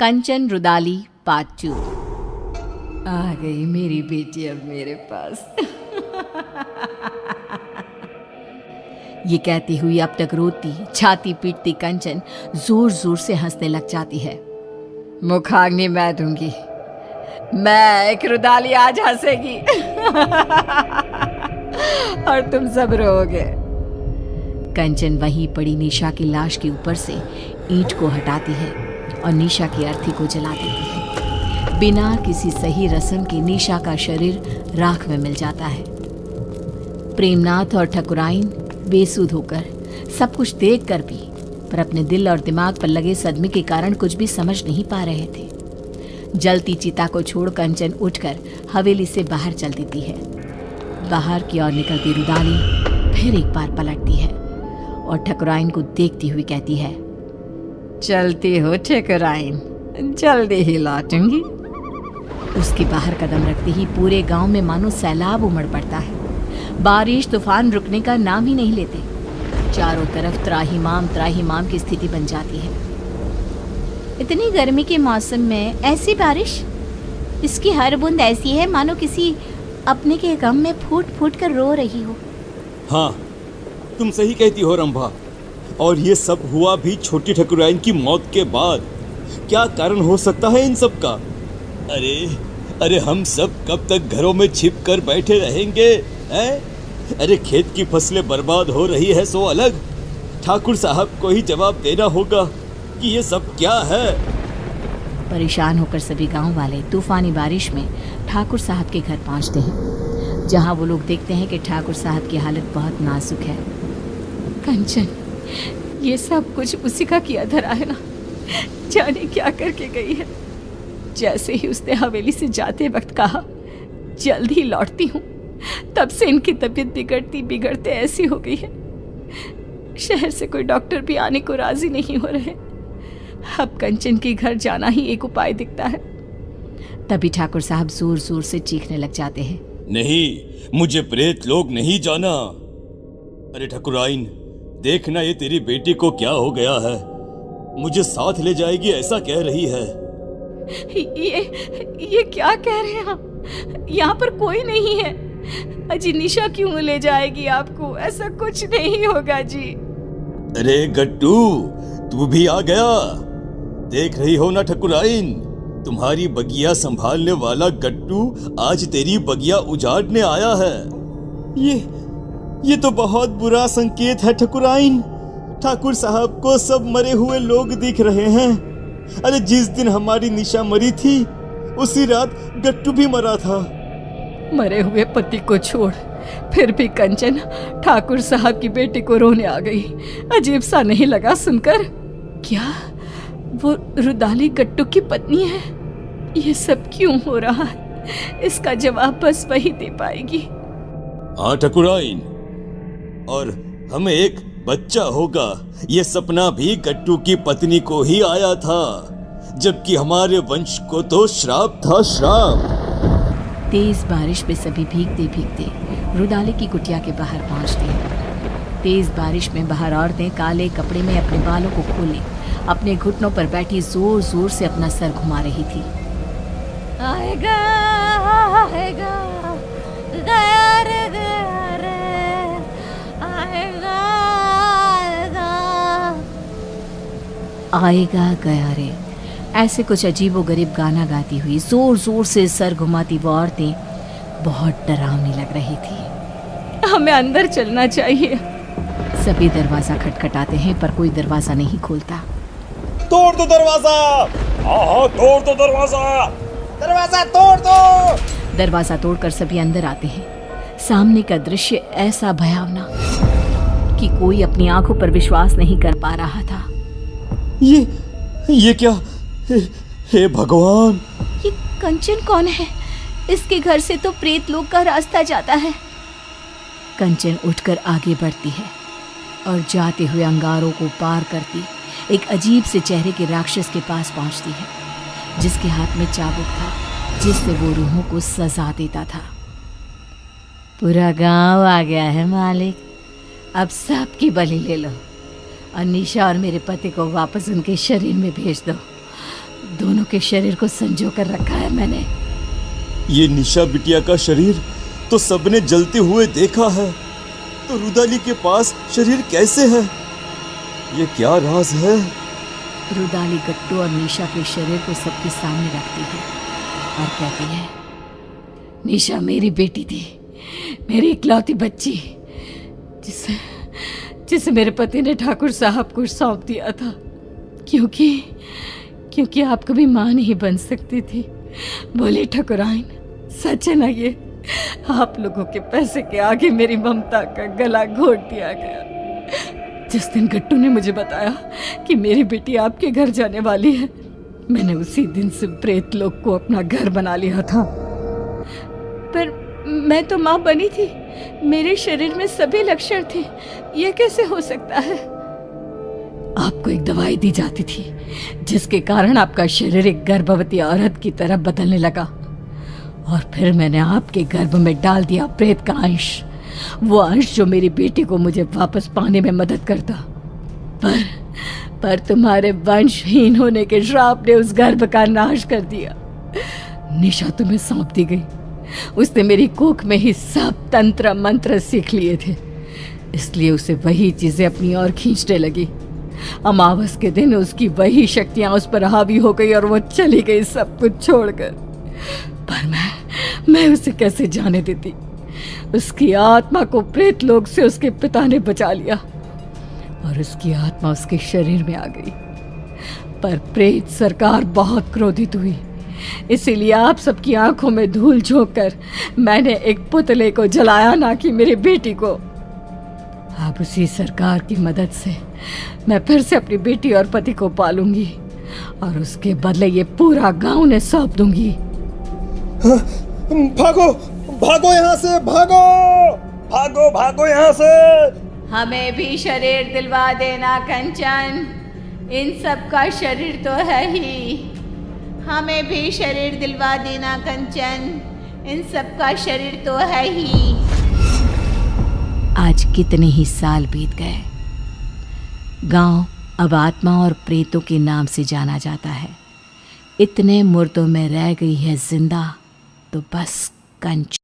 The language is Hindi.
कंचन रुदाली पार्ट 2। आ गई मेरी बेटी अब मेरे पास। ये कहती हुई अब तक रोती छाती पीटती कंचन जोर जोर से हंसने लग जाती है। मुखाग्नि मैं दूंगी, मैं एक रुदाली आज हंसेगी और तुम सब रोओगे। कंचन वहीं पड़ी निशा की लाश के ऊपर से ईंट को हटाती है और निशा की अर्थी को जला देती है। बिना किसी सही रस्म के निशा का शरीर राख में मिल जाता है। प्रेमनाथ और ठकुराइन बेसुध होकर सब कुछ देख कर भी पर अपने दिल और दिमाग पर लगे सदमे के कारण कुछ भी समझ नहीं पा रहे थे। जलती चिता को छोड़ कंचन उठकर हवेली से बाहर चल देती है। बाहर की ओर निकलती रुदाली फिर एक बार पलटती है और ठकुराइन को देखती हुई कहती है, चलती हो ठकुराइन, जल्दी ही लौटूंगी। उसके बाहर कदम रखते ही पूरे गांव में मानो सैलाब उमड़ पड़ता है। बारिश तूफान रुकने का नाम ही नहीं लेते। चारों तरफ त्राहिमाम की स्थिति बन जाती है। इतनी गर्मी के मौसम में ऐसी बारिश, इसकी हर बूंद ऐसी है मानो किसी अपने के गम में फूट फूट कर रो रही हो। हाँ, तुम सही कहती हो रंभा। और ये सब हुआ भी छोटी ठकुराइन की मौत के बाद। क्या कारण हो सकता है इन सब का? अरे हम सब कब तक घरों में छिप कर बैठे रहेंगे हैं? अरे खेत की फसलें बर्बाद हो रही है सो अलग, ठाकुर साहब को ही जवाब देना होगा कि ये सब क्या है। परेशान होकर सभी गांव वाले तूफानी बारिश में ठाकुर साहब के घर पहुंचते हैं, जहां वो लोग देखते हैं कि ठाकुर साहब की हालत बहुत नाजुक है। कंचन, ये सब कुछ उसी का किया धरा है ना, जाने क्या करके गई है। जैसे ही उसने हवेली से जाते वक्त कहा जल्द ही लौटती हूँ, तब से इनकी तबीयत बिगड़ते ऐसी हो गई है। शहर से कोई डॉक्टर भी आने को राजी नहीं हो रहे। अब कंचन के घर जाना ही एक उपाय दिखता है। तभी ठाकुर साहब जोर जोर से चीखने लग जाते हैं, नहीं, मुझे प्रेत लोग नहीं जाना। अरे ठकुराइन, देखना ये तेरी बेटी को क्या हो गया है। मुझे साथ ले जाएगी ऐसा कह रही है। ये क्या कह रहे हैं आप? यहाँ पर कोई नहीं है। अजी निशा क्यों ले जाएगी आपको? ऐसा कुछ नहीं होगा जी। अरे गट्टू, तू भी आ गया। देख रही हो ना ठकुराइन, तुम्हारी बगिया संभालने वाला गट्टू आज तेरी बगिया उजाड़ने आया है। ये तो बहुत बुरा संकेत है ठकुराइन। ठाकुर साहब को सब मरे हुए लोग दिख रहे हैं। अरे जिस दिन हमारी निशा मरी थी उसी रात गट्टू भी मरा था। मरे हुए पति को छोड़ फिर भी कंचन ठाकुर साहब की बेटी को रोने आ गई। अजीब सा नहीं लगा सुनकर? क्या वो रुदाली गट्टू की पत्नी है? ये सब क्यों हो रहा है? इसका जवाब बस वही दे पाएगी। हाँ ठकुराइन, और हमें एक बच्चा होगा, ये सपना भी गट्टू की पत्नी को ही आया था, जबकि हमारे वंश को तो श्राप था, श्राप। तेज बारिश में सभी भीगते भीगते रुदाली की कुटिया के बाहर पहुंचते हैं। तेज बारिश में बाहर औरतें काले कपड़े में अपने बालों को खोले अपने घुटनों पर बैठी जोर जोर से अपना सर घुमा रही थी। आएगा आएगा गया रे आएगा आएगा गया रे, ऐसे कुछ अजीबोगरीब गाना गाती हुई जोर जोर से सर घुमाती वो औरतें बहुत डरावनी लग रही थी। हमें अंदर चलना चाहिए। सभी दरवाजा खटखटाते हैं पर कोई दरवाजा नहीं खोलता। तोड़ दो दरवाजा। हाँ, तोड़ दो दरवाजा। दरवाजा तोड़ दो। दरवाजा तोड़कर सभी अंदर आते हैं। सामने का दृश्य ऐसा भयावना कि कोई अपनी आंखों पर विश्वास नहीं कर पा रहा था। ये क्या? हे भगवान, ये कंचन कौन है? इसके घर से तो प्रेत लोग का रास्ता जाता है। कंचन उठकर आगे बढ़ती है और जाते हुए अंगारों को पार करती एक अजीब से चेहरे के राक्षस के पास पहुंचती है, जिसके हाथ में चाबुक था जिससे वो रूहों को सजा देता था। पूरा गांव आ गया है मालिक, अब सबकी बलि ले लो और निशा और मेरे पति को वापस उनके शरीर में भेज दो। दोनों के शरीर को संजो कर रखा है मैंने। ये निशा बिटिया का शरीर तो सबने जलते हुए देखा है, तो रुदाली के पास शरीर कैसे है? ये क्या राज है? रुदाली गट्टू और निशा के शरीर को सबके सामने रखती है और कहती है, निशा मेरी बेटी थी, मेरी इकलौती बच्ची, जिसे मेरे पति ने ठाकुर साहब को सौंप दिया था, क्योंकि आप कभी मां नहीं बन सकती थी। बोली ठकुराइन, सच है ना ये? आप लोगों के पैसे के आगे मेरी ममता का गला घोट दिया गया। जिस दिन गट्टू ने मुझे बताया कि मेरी बेटी आपके घर जाने वाली है, मैंने उसी दिन से प्रेत लोक को अपना घर बना लिया था। पर मैं तो मां बनी थी, मेरे शरीर में सभी लक्षण थे, यह कैसे हो सकता है? आपको एक दवाई दी जाती थी जिसके कारण आपका शरीर एक गर्भवती औरत की तरह बदलने लगा, और फिर मैंने आपके गर्भ में डाल दिया प्रेत का अंश, वो अंश जो मेरी बेटी को मुझे वापस पाने में मदद करता। पर तुम्हारे वंशहीन होने के श्राप ने उस गर्भ का नाश कर दिया। निशा तुम्हें सौंप दी गई, उसने मेरी कोख में ही सब तंत्र मंत्र सीख लिए थे, इसलिए उसे वही चीजें अपनी ओर खींचने लगी। अमावस के दिन उसकी वही शक्तियां उस पर हावी हो गई और वो चली गई सब कुछ छोड़कर। पर मैं उसे कैसे जाने देती? उसकी आत्मा को प्रेत लोक से उसके पिता ने बचा लिया और उसकी आत्मा उसके शरीर में आ गई। पर प्रेत सरकार बहुत क्रोधित हुई, इसीलिए आप सबकी आंखों में धूल झोंक कर मैंने एक पुतले को जलाया, ना कि मेरी बेटी को। अब उसी सरकार की मदद से मैं फिर से अपनी बेटी और पति को पालूंगी और उसके बदले ये पूरा गांव ने सौंप दूंगी। भागो भागो यहाँ से, भागो भागो भागो यहाँ से। हमें भी शरीर दिलवा देना कंचन, इन सब का शरीर तो है ही। हमें भी शरीर दिलवा देना कंचन, इन सब का शरीर तो है ही। आज कितने ही साल बीत गए, गांव अब आत्मा और प्रेतों के नाम से जाना जाता है। इतने मुर्दों में रह गई है जिंदा तो बस कंचन।